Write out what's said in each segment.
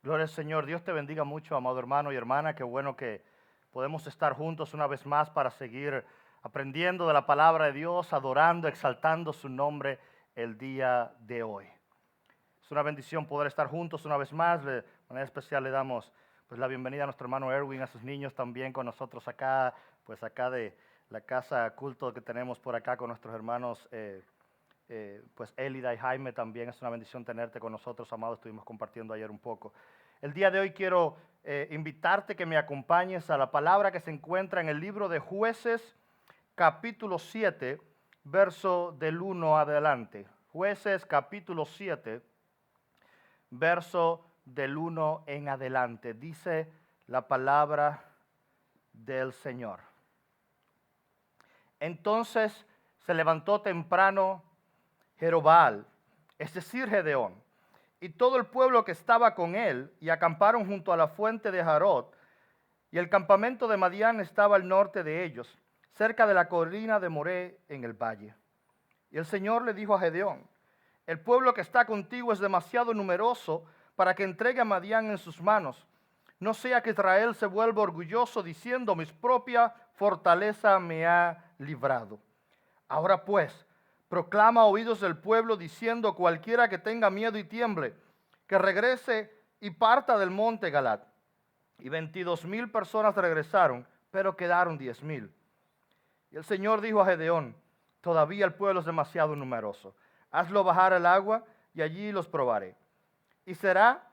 Gloria al Señor. Dios te bendiga mucho, amado hermano y hermana. Qué bueno que podemos estar juntos una vez más para seguir aprendiendo de la palabra de Dios, adorando, exaltando su nombre el día de hoy. Es una bendición poder estar juntos una vez más. De manera especial le damos pues la bienvenida a nuestro hermano Erwin, a sus niños también con nosotros acá, pues acá de la casa culto que tenemos por acá con nuestros hermanos pues Elida y Jaime. También es una bendición tenerte con nosotros, amado. Estuvimos compartiendo ayer un poco. El día de hoy quiero invitarte que me acompañes a la palabra que se encuentra en el libro de Jueces, capítulo 7, verso del 1 adelante. Jueces, capítulo 7, verso del 1 en adelante. Dice la palabra del Señor. Entonces se levantó temprano Jerobbaal, es decir, Gedeón, y todo el pueblo que estaba con él, y acamparon junto a la fuente de Jarot, y el campamento de Madián estaba al norte de ellos, cerca de la colina de Moré en el valle. Y el Señor le dijo a Gedeón: el pueblo que está contigo es demasiado numeroso para que entregue a Madián en sus manos. No sea que Israel se vuelva orgulloso diciendo: mi propia fortaleza me ha librado. Ahora pues, proclama a oídos del pueblo diciendo: cualquiera que tenga miedo y tiemble, que regrese y parta del monte Galat. Y 22,000 personas regresaron, pero quedaron 10,000. Y el Señor dijo a Gedeón: todavía el pueblo es demasiado numeroso. Hazlo bajar al agua y allí los probaré. Y será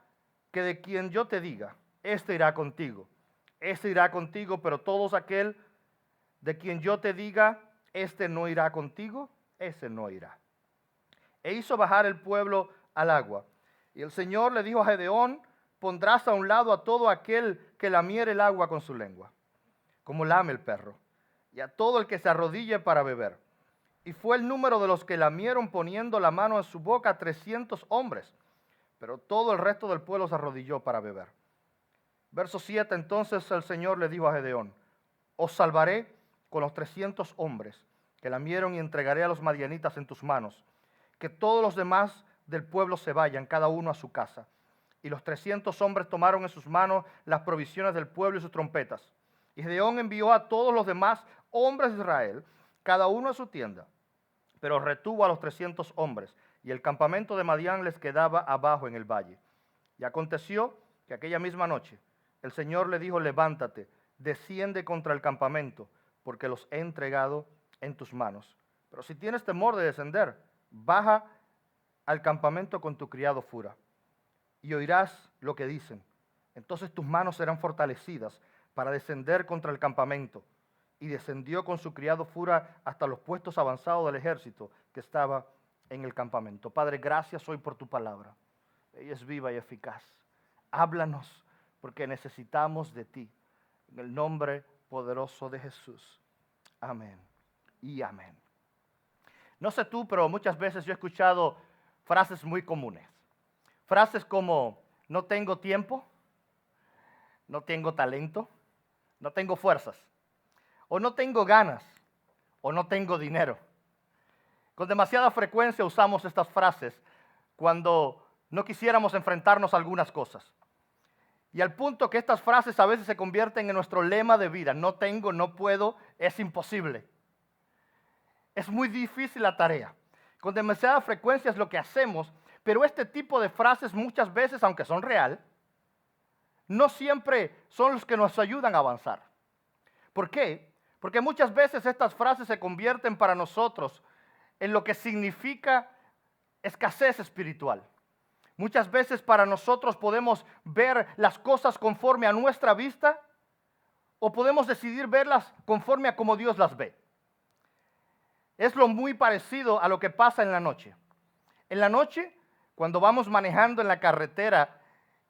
que de quien yo te diga, este irá contigo. Este irá contigo, pero todos aquel de quien yo te diga, este no irá contigo, ese no irá. E hizo bajar el pueblo al agua. Y el Señor le dijo a Gedeón: pondrás a un lado a todo aquel que lamiere el agua con su lengua, como lame el perro, y a todo el que se arrodille para beber. Y fue el número de los que lamieron poniendo la mano en su boca 300 hombres, pero todo el resto del pueblo se arrodilló para beber. Verso 7, entonces el Señor le dijo a Gedeón: os salvaré con los 300 hombres que lamieron y entregaré a los madianitas en tus manos. Que todos los demás del pueblo se vayan, cada uno a su casa. Y los 300 hombres tomaron en sus manos las provisiones del pueblo y sus trompetas. Y Gedeón envió a todos los demás hombres de Israel, cada uno a su tienda, pero retuvo a los 300 hombres, y el campamento de Madián les quedaba abajo en el valle. Y aconteció que aquella misma noche el Señor le dijo: levántate, desciende contra el campamento, porque los he entregado en tus manos. Pero si tienes temor de descender, baja al campamento con tu criado Fura, y oirás lo que dicen. Entonces tus manos serán fortalecidas para descender contra el campamento. Y descendió con su criado Fura hasta los puestos avanzados del ejército que estaba en el campamento. Padre, gracias hoy por tu palabra. Ella es viva y eficaz. Háblanos, porque necesitamos de ti. En el nombre poderoso de Jesús. Amén y amén. No sé tú, pero muchas veces yo he escuchado frases muy comunes. Frases como: no tengo tiempo, no tengo talento, no tengo fuerzas, o no tengo ganas, o no tengo dinero. Con demasiada frecuencia usamos estas frases cuando no quisiéramos enfrentarnos a algunas cosas. Y al punto que estas frases a veces se convierten en nuestro lema de vida: no tengo, no puedo, es imposible. Es muy difícil la tarea. Con demasiada frecuencia es lo que hacemos, pero este tipo de frases muchas veces, aunque son real, no siempre son los que nos ayudan a avanzar. ¿Por qué? Porque muchas veces estas frases se convierten para nosotros en lo que significa escasez espiritual. Muchas veces para nosotros podemos ver las cosas conforme a nuestra vista, o podemos decidir verlas conforme a como Dios las ve. Es lo muy parecido a lo que pasa en la noche. En la noche, cuando vamos manejando en la carretera,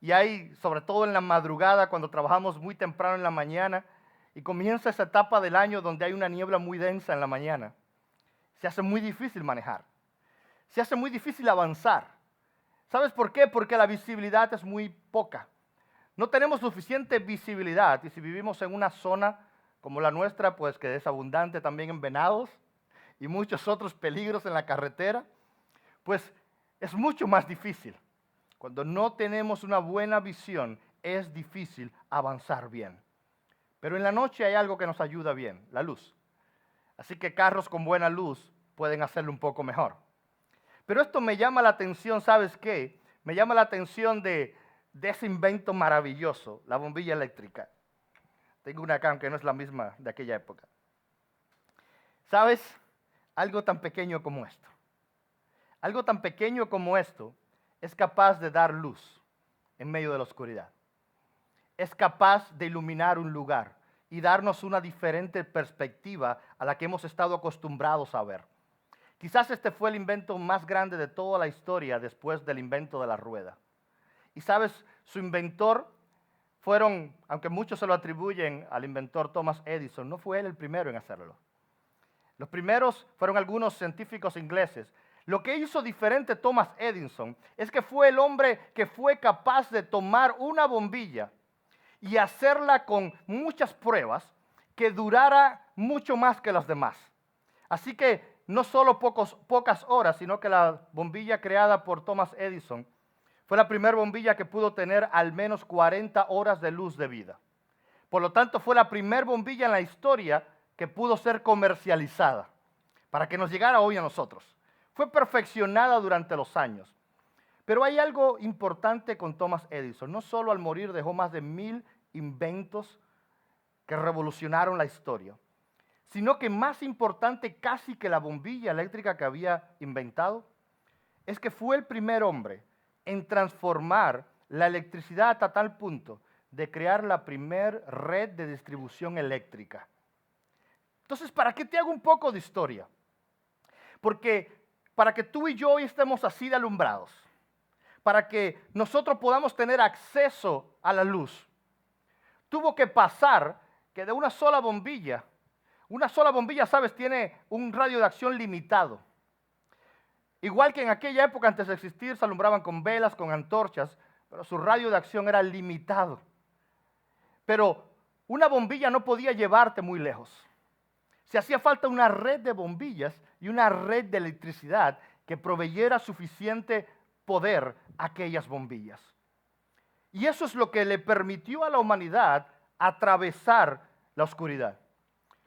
y hay, sobre todo en la madrugada, cuando trabajamos muy temprano en la mañana, y comienza esa etapa del año donde hay una niebla muy densa en la mañana, se hace muy difícil manejar. Se hace muy difícil avanzar. ¿Sabes por qué? Porque la visibilidad es muy poca. No tenemos suficiente visibilidad, y si vivimos en una zona como la nuestra, pues que es abundante también en venados y muchos otros peligros en la carretera, pues es mucho más difícil. Cuando no tenemos una buena visión, es difícil avanzar bien. Pero en la noche hay algo que nos ayuda bien, la luz. Así que carros con buena luz pueden hacerlo un poco mejor. Pero esto me llama la atención, ¿sabes qué? Me llama la atención de ese invento maravilloso, la bombilla eléctrica. Tengo una acá, aunque no es la misma de aquella época. ¿Sabes? Algo tan pequeño como esto. Algo tan pequeño como esto es capaz de dar luz en medio de la oscuridad. Es capaz de iluminar un lugar y darnos una diferente perspectiva a la que hemos estado acostumbrados a ver. Quizás este fue el invento más grande de toda la historia después del invento de la rueda. Y sabes, su inventor fueron, aunque muchos se lo atribuyen al inventor Thomas Edison, no fue él el primero en hacerlo. Los primeros fueron algunos científicos ingleses. Lo que hizo diferente Thomas Edison es que fue el hombre que fue capaz de tomar una bombilla y hacerla con muchas pruebas que durara mucho más que las demás. Así que no solo pocas horas, sino que la bombilla creada por Thomas Edison fue la primera bombilla que pudo tener al menos 40 horas de luz de vida. Por lo tanto, fue la primera bombilla en la historia que pudo ser comercializada para que nos llegara hoy a nosotros. Fue perfeccionada durante los años. Pero hay algo importante con Thomas Edison. No solo al morir dejó más de 1000 inventos que revolucionaron la historia, sino que más importante casi que la bombilla eléctrica que había inventado, es que fue el primer hombre en transformar la electricidad hasta tal punto de crear la primer red de distribución eléctrica. Entonces, ¿para qué te hago un poco de historia? Porque para que tú y yo hoy estemos así de alumbrados, para que nosotros podamos tener acceso a la luz, tuvo que pasar que de una sola bombilla, ¿sabes?, tiene un radio de acción limitado. Igual que en aquella época, antes de existir, se alumbraban con velas, con antorchas, pero su radio de acción era limitado. Pero una bombilla no podía llevarte muy lejos. Se hacía falta una red de bombillas y una red de electricidad que proveyera suficiente poder a aquellas bombillas. Y eso es lo que le permitió a la humanidad atravesar la oscuridad.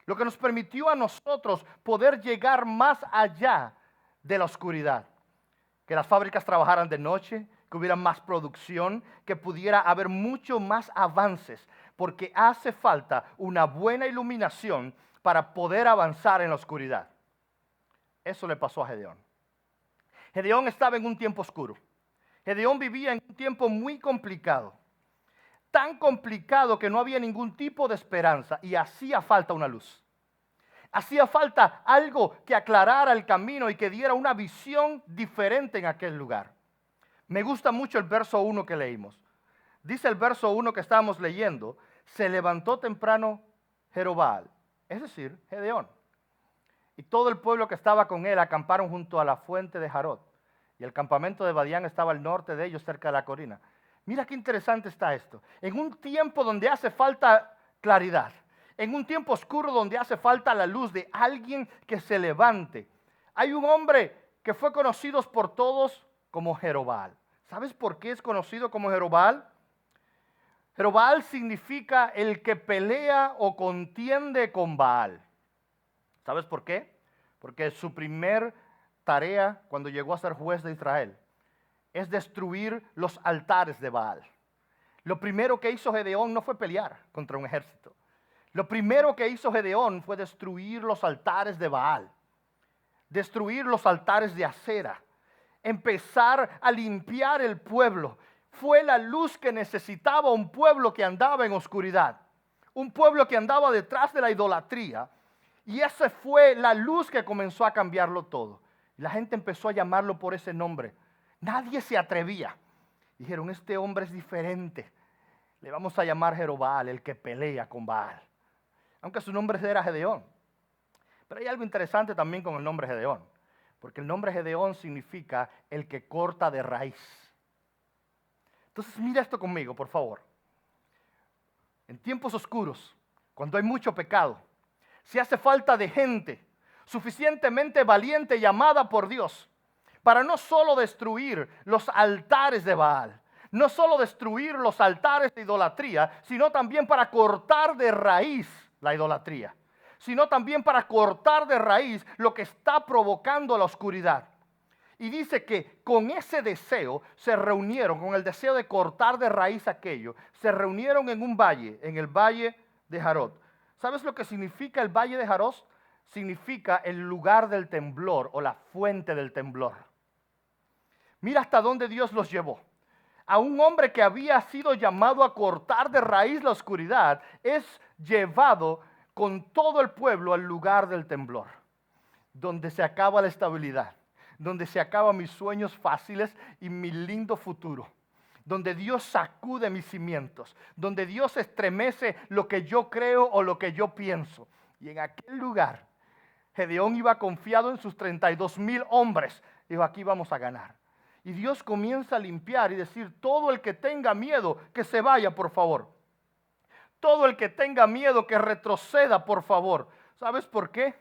Lo que nos permitió a nosotros poder llegar más allá de la oscuridad. Que las fábricas trabajaran de noche, que hubiera más producción, que pudiera haber mucho más avances, porque hace falta una buena iluminación para poder avanzar en la oscuridad. Eso le pasó a Gedeón. Gedeón estaba en un tiempo oscuro. Gedeón vivía en un tiempo muy complicado. Tan complicado que no había ningún tipo de esperanza y hacía falta una luz. Hacía falta algo que aclarara el camino y que diera una visión diferente en aquel lugar. Me gusta mucho el verso 1 que leímos. Dice el verso 1 que estábamos leyendo: se levantó temprano Jerobbaal, es decir, Gedeón, y todo el pueblo que estaba con él acamparon junto a la fuente de Jarot, y el campamento de Badián estaba al norte de ellos, cerca de la colina. Mira qué interesante está esto. En un tiempo donde hace falta claridad, en un tiempo oscuro donde hace falta la luz de alguien que se levante, hay un hombre que fue conocido por todos como Jerobbaal. ¿Sabes por qué es conocido como Jerobbaal? Jerobbaal significa el que pelea o contiende con Baal. ¿Sabes por qué? Porque su primer tarea cuando llegó a ser juez de Israel es destruir los altares de Baal. Lo primero que hizo Gedeón no fue pelear contra un ejército. Lo primero que hizo Gedeón fue destruir los altares de Baal, destruir los altares de Acera, empezar a limpiar el pueblo. Fue la luz que necesitaba un pueblo que andaba en oscuridad, un pueblo que andaba detrás de la idolatría. Y esa fue la luz que comenzó a cambiarlo todo. La gente empezó a llamarlo por ese nombre. Nadie se atrevía. Dijeron, este hombre es diferente. Le vamos a llamar Jerobbaal, el que pelea con Baal. Aunque su nombre era Gedeón. Pero hay algo interesante también con el nombre Gedeón. Porque el nombre Gedeón significa el que corta de raíz. Entonces mira esto conmigo, por favor. En tiempos oscuros, cuando hay mucho pecado, si hace falta de gente suficientemente valiente y amada por Dios para no solo destruir los altares de Baal, no solo destruir los altares de idolatría, sino también para cortar de raíz la idolatría, sino también para cortar de raíz lo que está provocando la oscuridad. Y dice que con ese deseo se reunieron, con el deseo de cortar de raíz aquello, se reunieron en un valle, en el valle de Jarod. ¿Sabes lo que significa el valle de Jarod? Significa el lugar del temblor o la fuente del temblor. Mira hasta dónde Dios los llevó. A un hombre que había sido llamado a cortar de raíz la oscuridad, es llevado con todo el pueblo al lugar del temblor, donde se acaba la estabilidad, donde se acaban mis sueños fáciles y mi lindo futuro, donde Dios sacude mis cimientos, donde Dios estremece lo que yo creo o lo que yo pienso. Y en aquel lugar, Gedeón iba confiado en sus 32,000 hombres. Dijo, aquí vamos a ganar. Y Dios comienza a limpiar y decir, todo el que tenga miedo, que se vaya, por favor. Todo el que tenga miedo, que retroceda, por favor. ¿Sabes por qué?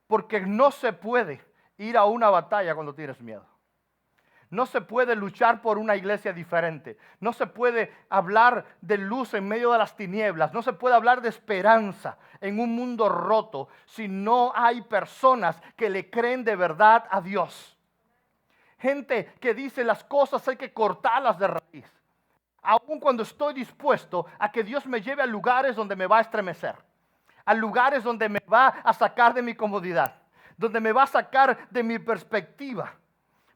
Porque no se puede ir a una batalla cuando tienes miedo. No se puede luchar por una iglesia diferente. No se puede hablar de luz en medio de las tinieblas. No se puede hablar de esperanza en un mundo roto si no hay personas que le creen de verdad a Dios. Gente que dice las cosas hay que cortarlas de raíz. Aun cuando estoy dispuesto a que Dios me lleve a lugares donde me va a estremecer. A lugares donde me va a sacar de mi comodidad. Donde me va a sacar de mi perspectiva.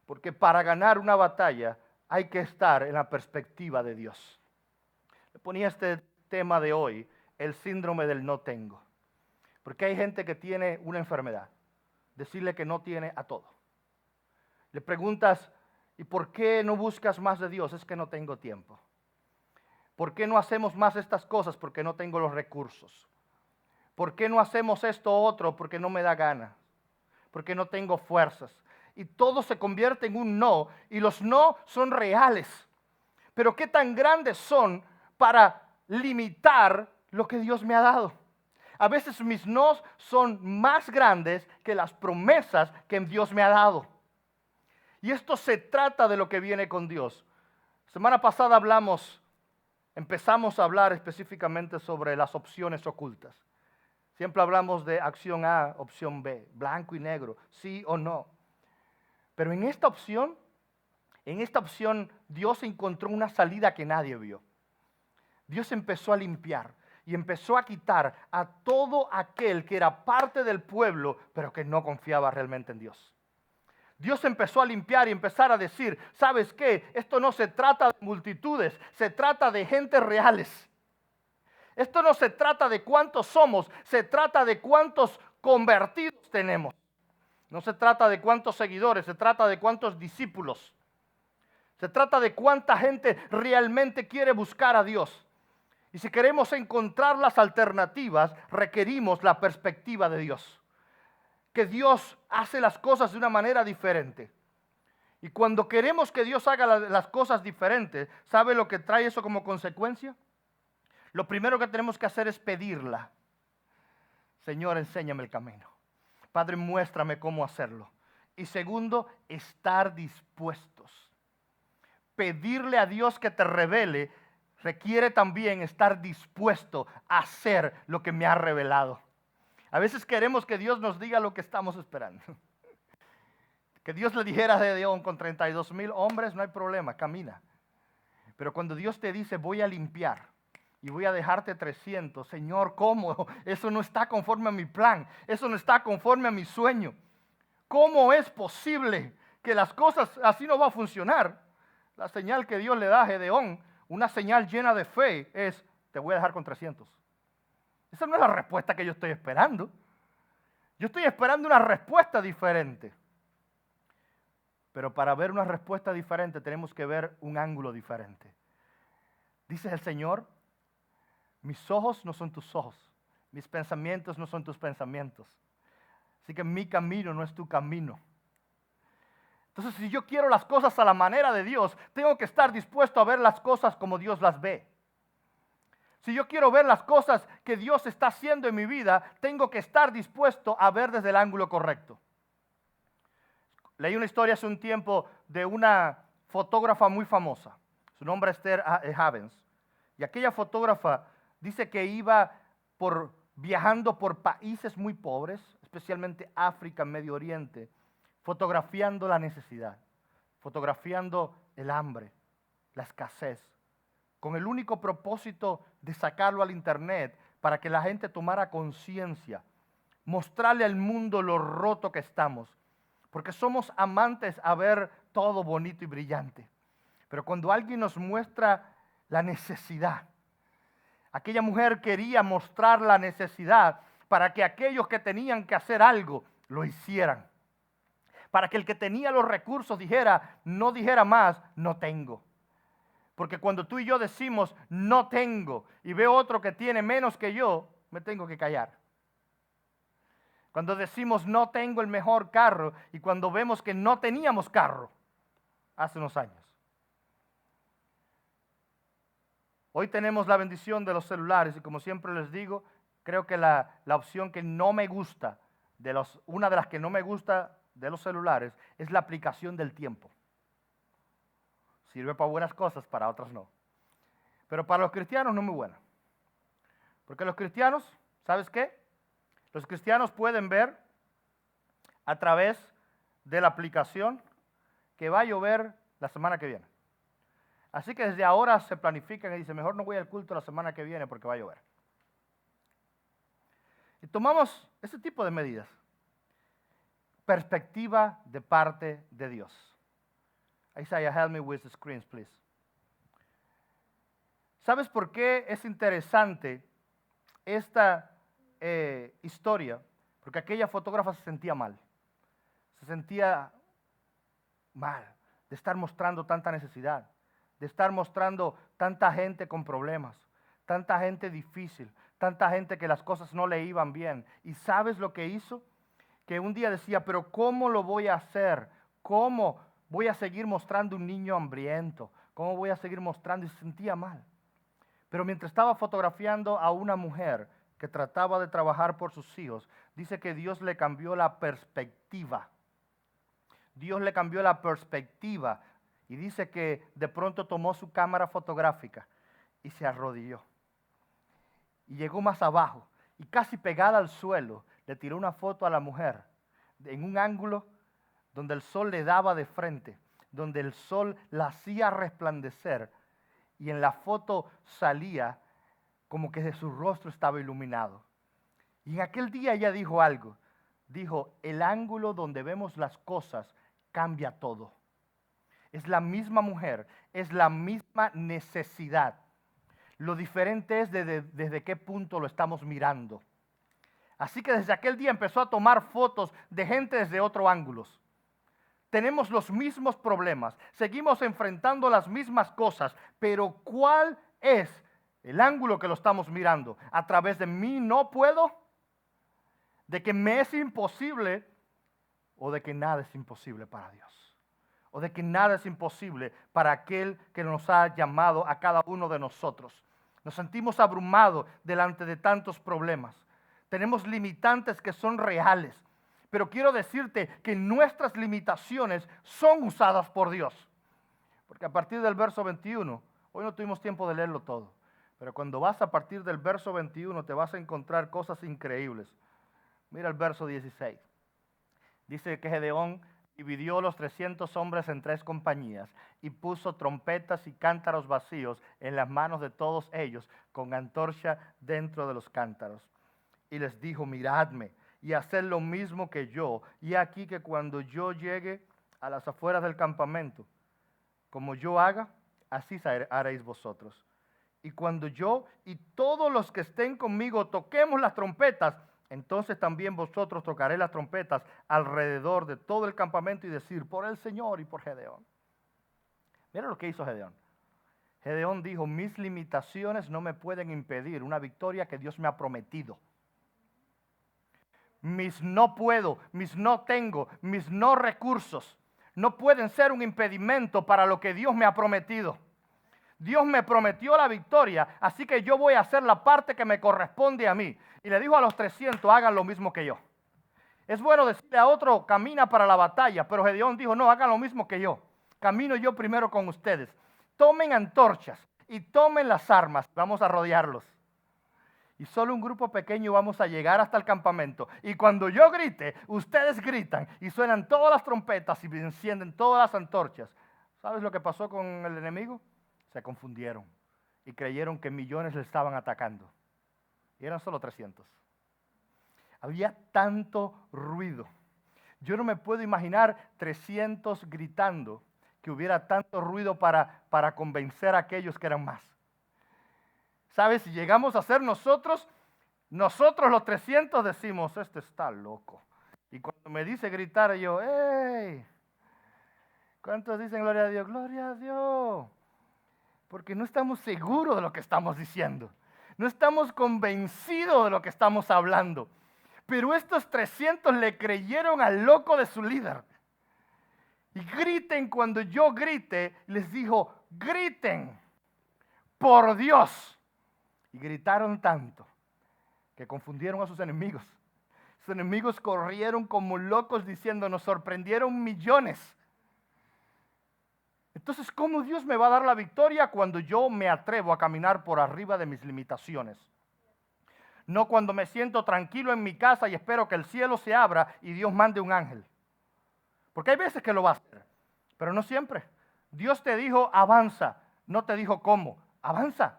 Porque para ganar una batalla hay que estar en la perspectiva de Dios. Le ponía este tema de hoy, el síndrome del no tengo. Porque hay gente que tiene una enfermedad. Decirle que no tiene a todo. Le preguntas, ¿y por qué no buscas más de Dios? Es que no tengo tiempo. ¿Por qué no hacemos más estas cosas? Porque no tengo los recursos. ¿Por qué no hacemos esto o otro? Porque no me da gana. Porque no tengo fuerzas. Y todo se convierte en un no. Y los no son reales. Pero ¿qué tan grandes son para limitar lo que Dios me ha dado? A veces mis no son más grandes que las promesas que Dios me ha dado. Y esto se trata de lo que viene con Dios. Semana pasada empezamos a hablar específicamente sobre las opciones ocultas. Siempre hablamos de acción A, opción B, blanco y negro, sí o no. Pero en esta opción Dios encontró una salida que nadie vio. Dios empezó a limpiar y empezó a quitar a todo aquel que era parte del pueblo, pero que no confiaba realmente en Dios. Dios empezó a limpiar y empezar a decir, ¿sabes qué? Esto no se trata de multitudes, se trata de gentes reales. Esto no se trata de cuántos somos, se trata de cuántos convertidos tenemos. No se trata de cuántos seguidores, se trata de cuántos discípulos. Se trata de cuánta gente realmente quiere buscar a Dios. Y si queremos encontrar las alternativas, requerimos la perspectiva de Dios. Que Dios hace las cosas de una manera diferente. Y cuando queremos que Dios haga las cosas diferentes, ¿sabe lo que trae eso como consecuencia? Lo primero que tenemos que hacer es pedirla. Señor, enséñame el camino. Padre, muéstrame cómo hacerlo. Y segundo, estar dispuestos. Pedirle a Dios que te revele requiere también estar dispuesto a hacer lo que me ha revelado. A veces queremos que Dios nos diga lo que estamos esperando. Que Dios le dijera a Gedeón, con 32,000 hombres no hay problema, camina. Pero cuando Dios te dice, voy a limpiar y voy a dejarte 300, Señor, ¿cómo? Eso no está conforme a mi plan, eso no está conforme a mi sueño. ¿Cómo es posible que las cosas así no va a funcionar? La señal que Dios le da a Gedeón, una señal llena de fe, es, te voy a dejar con 300. Esa no es la respuesta que yo estoy esperando. Yo estoy esperando una respuesta diferente. Pero para ver una respuesta diferente tenemos que ver un ángulo diferente. Dice el Señor, mis ojos no son tus ojos, mis pensamientos no son tus pensamientos. Así que mi camino no es tu camino. Entonces, si yo quiero las cosas a la manera de Dios, tengo que estar dispuesto a ver las cosas como Dios las ve. Si yo quiero ver las cosas que Dios está haciendo en mi vida, tengo que estar dispuesto a ver desde el ángulo correcto. Leí una historia hace un tiempo de una fotógrafa muy famosa. Su nombre es Esther Havens. Y aquella fotógrafa dice que iba viajando por países muy pobres, especialmente África, Medio Oriente, fotografiando la necesidad, fotografiando el hambre, la escasez, con el único propósito de sacarlo al internet para que la gente tomara conciencia, mostrarle al mundo lo roto que estamos, porque somos amantes a ver todo bonito y brillante. Pero cuando alguien nos muestra la necesidad, aquella mujer quería mostrar la necesidad para que aquellos que tenían que hacer algo lo hicieran. Para que el que tenía los recursos no dijera más, no tengo. Porque cuando tú y yo decimos, no tengo, y veo otro que tiene menos que yo, me tengo que callar. Cuando decimos, no tengo el mejor carro, y cuando vemos que no teníamos carro hace unos años. Hoy tenemos la bendición de los celulares y como siempre les digo, creo que la opción que no me gusta, una de las que no me gusta de los celulares es la aplicación del tiempo. Sirve para buenas cosas, para otras no. Pero para los cristianos no es muy buena. Porque los cristianos, ¿sabes qué? Los cristianos pueden ver a través de la aplicación que va a llover la semana que viene. Así que desde ahora se planifican y dicen, mejor no voy al culto la semana que viene porque va a llover. Y tomamos ese tipo de medidas. Perspectiva de parte de Dios. Isaiah, help me with the screens, please. ¿Sabes por qué es interesante esta historia? Porque aquella fotógrafa se sentía mal. Se sentía mal de estar mostrando tanta necesidad, de estar mostrando tanta gente con problemas, tanta gente difícil, tanta gente que las cosas no le iban bien. ¿Y sabes lo que hizo? Que un día decía, pero ¿cómo lo voy a hacer? ¿Cómo voy a seguir mostrando un niño hambriento? ¿Cómo voy a seguir mostrando? Y se sentía mal. Pero mientras estaba fotografiando a una mujer que trataba de trabajar por sus hijos, dice que Dios le cambió la perspectiva. Dios le cambió la perspectiva y dice que de pronto tomó su cámara fotográfica y se arrodilló. Y llegó más abajo y casi pegada al suelo le tiró una foto a la mujer en un ángulo donde el sol le daba de frente, donde el sol la hacía resplandecer y en la foto salía como que de su rostro estaba iluminado. Y en aquel día ella dijo algo, dijo, el ángulo donde vemos las cosas cambia todo. Es la misma mujer, es la misma necesidad. Lo diferente es desde qué punto lo estamos mirando. Así que desde aquel día empezó a tomar fotos de gente desde otros ángulos. Tenemos los mismos problemas, seguimos enfrentando las mismas cosas, pero ¿cuál es el ángulo que lo estamos mirando? ¿A través de mí no puedo? ¿De que me es imposible? ¿O de que nada es imposible para Dios? ¿O de que nada es imposible para aquel que nos ha llamado a cada uno de nosotros? Nos sentimos abrumados delante de tantos problemas. Tenemos limitantes que son reales. Pero quiero decirte que nuestras limitaciones son usadas por Dios. Porque a partir del verso 21, hoy no tuvimos tiempo de leerlo todo, pero cuando vas a partir del verso 21 te vas a encontrar cosas increíbles. Mira el verso 16. Dice que Gedeón dividió los 300 hombres en 3 compañías y puso trompetas y cántaros vacíos en las manos de todos ellos con antorcha dentro de los cántaros. Y les dijo, miradme y haced lo mismo que yo. Y aquí que cuando yo llegue a las afueras del campamento, como yo haga, así haréis vosotros. Y cuando yo y todos los que estén conmigo toquemos las trompetas, entonces también vosotros tocaréis las trompetas alrededor de todo el campamento y decir, por el Señor y por Gedeón. Mira lo que hizo Gedeón. Gedeón dijo, mis limitaciones no me pueden impedir una victoria que Dios me ha prometido. Mis no puedo, mis no tengo, mis no recursos no pueden ser un impedimento para lo que Dios me ha prometido. Dios me prometió la victoria, así que yo voy a hacer la parte que me corresponde a mí. Y le dijo a los 300, hagan lo mismo que yo. Es bueno decirle a otro, camina para la batalla, pero Gedeón dijo, no, hagan lo mismo que yo. Camino yo primero con ustedes. Tomen antorchas y tomen las armas. Vamos a rodearlos. Y solo un grupo pequeño vamos a llegar hasta el campamento. Y cuando yo grite, ustedes gritan y suenan todas las trompetas y encienden todas las antorchas. ¿Sabes lo que pasó con el enemigo? Se confundieron y creyeron que millones le estaban atacando. Y eran solo 300. Había tanto ruido. Yo no me puedo imaginar 300 gritando, que hubiera tanto ruido para convencer a aquellos que eran más. ¿Sabes? Si llegamos a ser nosotros los 300 decimos, este está loco. Y cuando me dice gritar, yo, ¡hey! ¿Cuántos dicen gloria a Dios? Gloria a Dios. Porque no estamos seguros de lo que estamos diciendo. No estamos convencidos de lo que estamos hablando. Pero estos 300 le creyeron al loco de su líder. Y griten cuando yo grite. Les dijo, griten por Dios. Y gritaron tanto que confundieron a sus enemigos. Sus enemigos corrieron como locos diciendo, nos sorprendieron millones. Entonces, ¿cómo Dios me va a dar la victoria cuando yo me atrevo a caminar por arriba de mis limitaciones? No cuando me siento tranquilo en mi casa y espero que el cielo se abra y Dios mande un ángel. Porque hay veces que lo va a hacer, pero no siempre. Dios te dijo, avanza, no te dijo cómo. Avanza.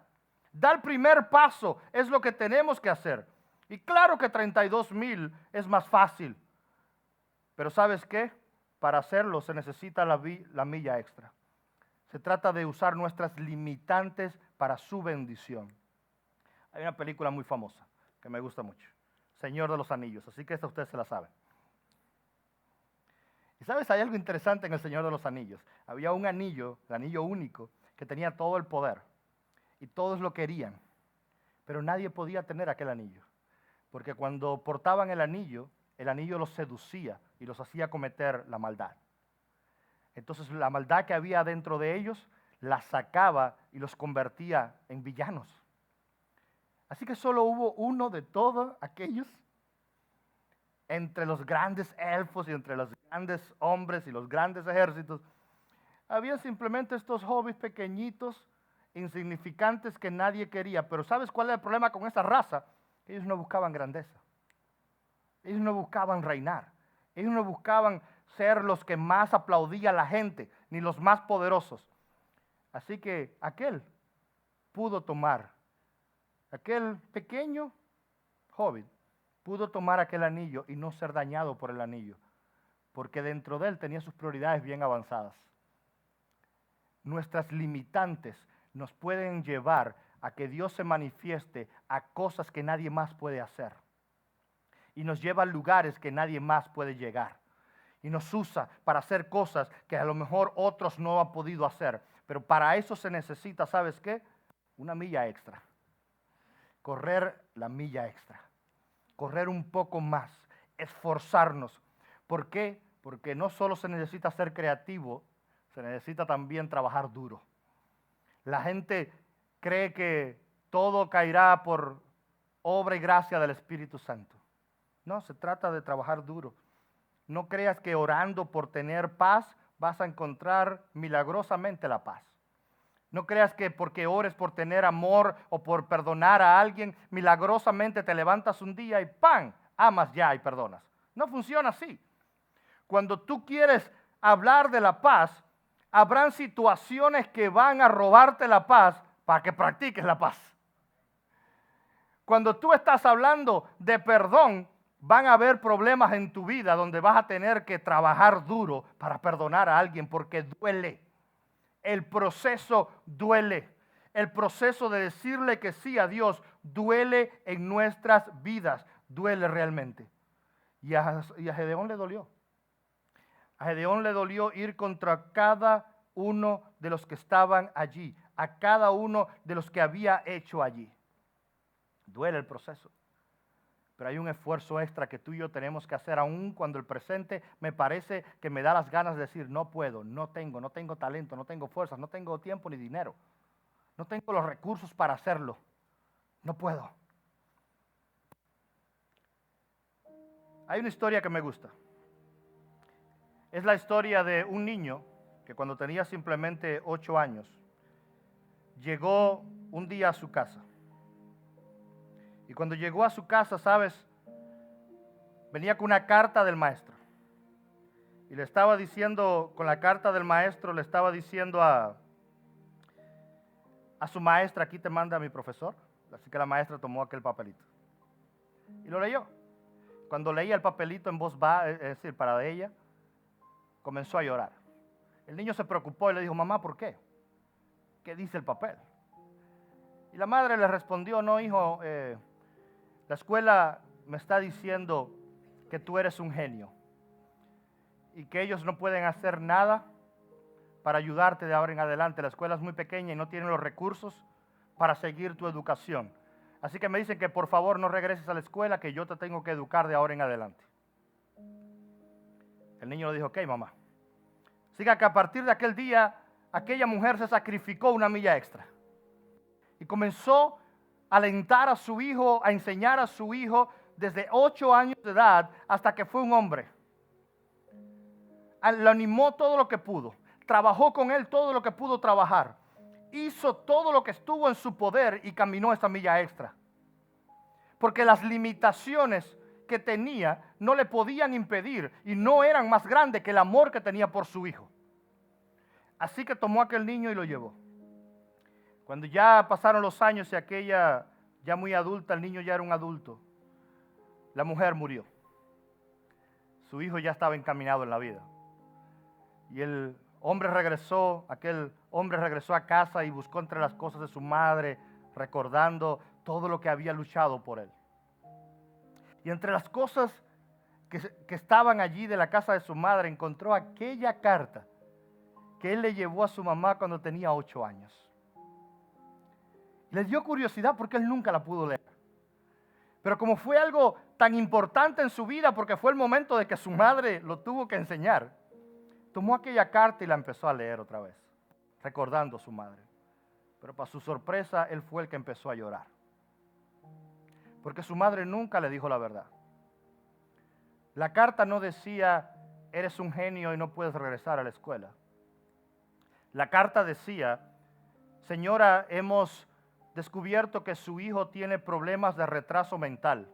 Da el primer paso, es lo que tenemos que hacer. Y claro que 32,000 es más fácil. Pero ¿sabes qué? Para hacerlo se necesita la milla extra. Se trata de usar nuestras limitantes para su bendición. Hay una película muy famosa que me gusta mucho, Señor de los Anillos, así que esta ustedes se la saben. Y sabes, hay algo interesante en el Señor de los Anillos. Había un anillo, el anillo único, que tenía todo el poder y todos lo querían, pero nadie podía tener aquel anillo, porque cuando portaban el anillo los seducía y los hacía cometer la maldad. Entonces la maldad que había dentro de ellos la sacaba y los convertía en villanos. Así que solo hubo uno de todos aquellos, entre los grandes elfos y entre los grandes hombres y los grandes ejércitos, había simplemente estos hobbits pequeñitos, insignificantes que nadie quería. Pero ¿sabes cuál es el problema con esa raza? Ellos no buscaban grandeza. Ellos no buscaban reinar. Ellos no buscaban ser los que más aplaudía a la gente, ni los más poderosos. Así que aquel pequeño hobbit, pudo tomar aquel anillo y no ser dañado por el anillo, porque dentro de él tenía sus prioridades bien avanzadas. Nuestras limitantes nos pueden llevar a que Dios se manifieste a cosas que nadie más puede hacer. Y nos lleva a lugares que nadie más puede llegar. Y nos usa para hacer cosas que a lo mejor otros no han podido hacer. Pero para eso se necesita, ¿sabes qué? Una milla extra. Correr la milla extra. Correr un poco más. Esforzarnos. ¿Por qué? Porque no solo se necesita ser creativo, se necesita también trabajar duro. La gente cree que todo caerá por obra y gracia del Espíritu Santo. No, se trata de trabajar duro. No creas que orando por tener paz vas a encontrar milagrosamente la paz. No creas que porque ores por tener amor o por perdonar a alguien, milagrosamente te levantas un día y ¡pam! Amas ya y perdonas. No funciona así. Cuando tú quieres hablar de la paz, habrán situaciones que van a robarte la paz para que practiques la paz. Cuando tú estás hablando de perdón, van a haber problemas en tu vida donde vas a tener que trabajar duro para perdonar a alguien porque duele. El proceso duele. El proceso de decirle que sí a Dios duele en nuestras vidas. Duele realmente. Y a Gedeón le dolió. A Gedeón le dolió ir contra cada uno de los que estaban allí. A cada uno de los que había hecho allí. Duele el proceso. Pero hay un esfuerzo extra que tú y yo tenemos que hacer, aun cuando el presente me parece que me da las ganas de decir, no puedo, no tengo talento, no tengo fuerzas, no tengo tiempo ni dinero. No tengo los recursos para hacerlo. No puedo. Hay una historia que me gusta. Es la historia de un niño que cuando tenía simplemente 8 años, llegó un día a su casa. Y cuando llegó a su casa, ¿sabes? Venía con una carta del maestro. Y le estaba diciendo, con la carta del maestro, le estaba diciendo a su maestra: aquí te manda mi profesor. Así que la maestra tomó aquel papelito y lo leyó. Cuando leía el papelito en voz baja, es decir, para ella, comenzó a llorar. El niño se preocupó y le dijo: mamá, ¿por qué? ¿Qué dice el papel? Y la madre le respondió: no, hijo, la escuela me está diciendo que tú eres un genio y que ellos no pueden hacer nada para ayudarte de ahora en adelante. La escuela es muy pequeña y no tienen los recursos para seguir tu educación. Así que me dicen que por favor no regreses a la escuela, que yo te tengo que educar de ahora en adelante. El niño le dijo: ok, mamá. Así que a partir de aquel día, aquella mujer se sacrificó una milla extra y comenzó a alentar a su hijo, a enseñar a su hijo desde 8 años de edad hasta que fue un hombre. Lo animó todo lo que pudo, trabajó con él todo lo que pudo trabajar, hizo todo lo que estuvo en su poder y caminó esa milla extra. Porque las limitaciones que tenía no le podían impedir y no eran más grandes que el amor que tenía por su hijo. Así que tomó a aquel niño y lo llevó. Cuando ya pasaron los años y aquella ya muy adulta, el niño ya era un adulto, la mujer murió. Su hijo ya estaba encaminado en la vida. Y el hombre regresó, aquel hombre regresó a casa y buscó entre las cosas de su madre, recordando todo lo que había luchado por él. Y entre las cosas que estaban allí de la casa de su madre, encontró aquella carta que él le llevó a su mamá cuando tenía 8 años. Le dio curiosidad porque él nunca la pudo leer. Pero como fue algo tan importante en su vida, porque fue el momento de que su madre lo tuvo que enseñar, tomó aquella carta y la empezó a leer otra vez, recordando a su madre. Pero para su sorpresa, él fue el que empezó a llorar. Porque su madre nunca le dijo la verdad. La carta no decía: eres un genio y no puedes regresar a la escuela. La carta decía: señora, hemos descubierto que su hijo tiene problemas de retraso mental.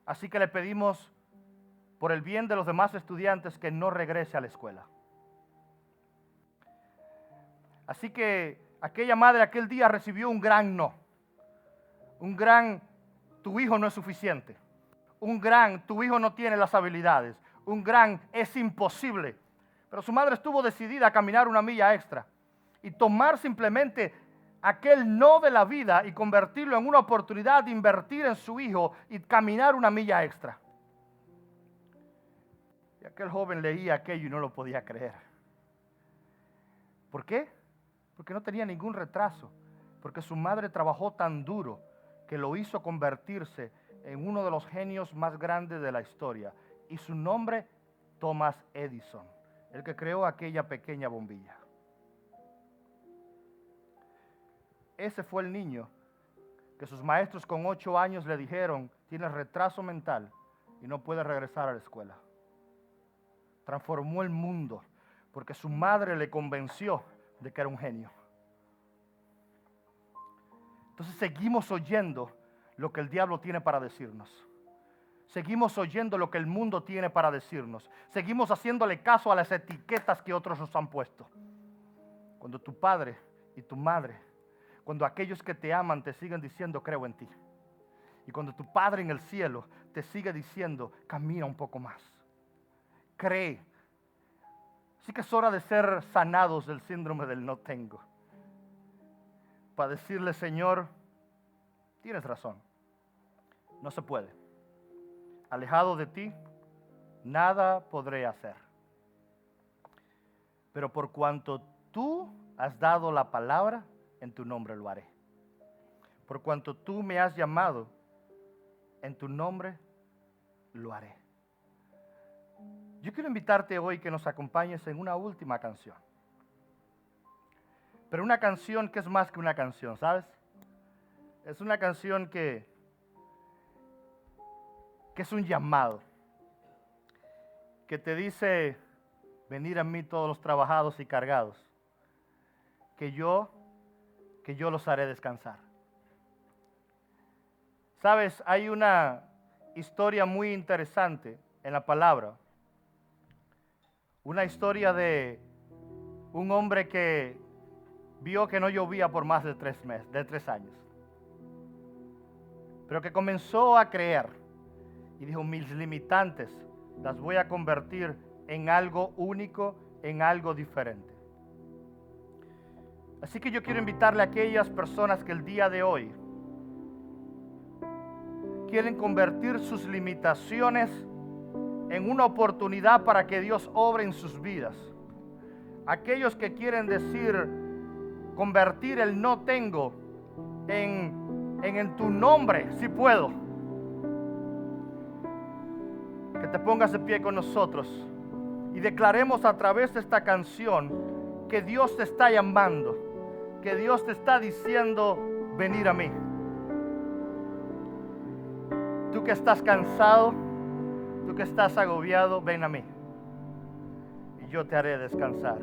Así que le pedimos, por el bien de los demás estudiantes, que no regrese a la escuela. Así que aquella madre aquel día recibió un gran no. Un gran: tu hijo no es suficiente. Un gran: tu hijo no tiene las habilidades. Un gran: es imposible. Pero su madre estuvo decidida a caminar una milla extra y tomar simplemente aquel no de la vida y convertirlo en una oportunidad de invertir en su hijo y caminar una milla extra. Y aquel joven leía aquello y no lo podía creer. ¿Por qué? Porque no tenía ningún retraso. Porque su madre trabajó tan duro que lo hizo convertirse en uno de los genios más grandes de la historia. Y su nombre, Thomas Edison, el que creó aquella pequeña bombilla. Ese fue el niño que sus maestros con 8 años le dijeron: tienes retraso mental y no puedes regresar a la escuela. Transformó el mundo porque su madre le convenció de que era un genio. Entonces seguimos oyendo lo que el diablo tiene para decirnos. Seguimos oyendo lo que el mundo tiene para decirnos. Seguimos haciéndole caso a las etiquetas que otros nos han puesto. Cuando tu padre y tu madre, cuando aquellos que te aman te siguen diciendo: creo en ti. Y cuando tu Padre en el cielo te sigue diciendo: camina un poco más. Cree. Así que es hora de ser sanados del síndrome del no tengo. Para decirle: Señor, tienes razón. No se puede. Alejado de ti, nada podré hacer. Pero por cuanto tú has dado la palabra, en tu nombre lo haré. Por cuanto tú me has llamado, en tu nombre lo haré. Yo quiero invitarte hoy que nos acompañes en una última canción. Pero una canción que es más que una canción, ¿sabes? Es una canción que que es un llamado, que te dice, venir a mí todos los trabajados y cargados, que yo los haré descansar. Sabes, hay una historia muy interesante en la palabra, una historia de un hombre que vio que no llovía por más de 3 años, pero que comenzó a creer y dijo, mis limitantes las voy a convertir en algo único, en algo diferente. Así que yo quiero invitarle a aquellas personas que el día de hoy quieren convertir sus limitaciones en una oportunidad para que Dios obre en sus vidas. Aquellos que quieren decir, convertir el no tengo en tu nombre, si puedo. Que te pongas de pie con nosotros y declaremos a través de esta canción que Dios te está llamando, que Dios te está diciendo, venir a mí. Tú que estás cansado, tú que estás agobiado, ven a mí y yo te haré descansar.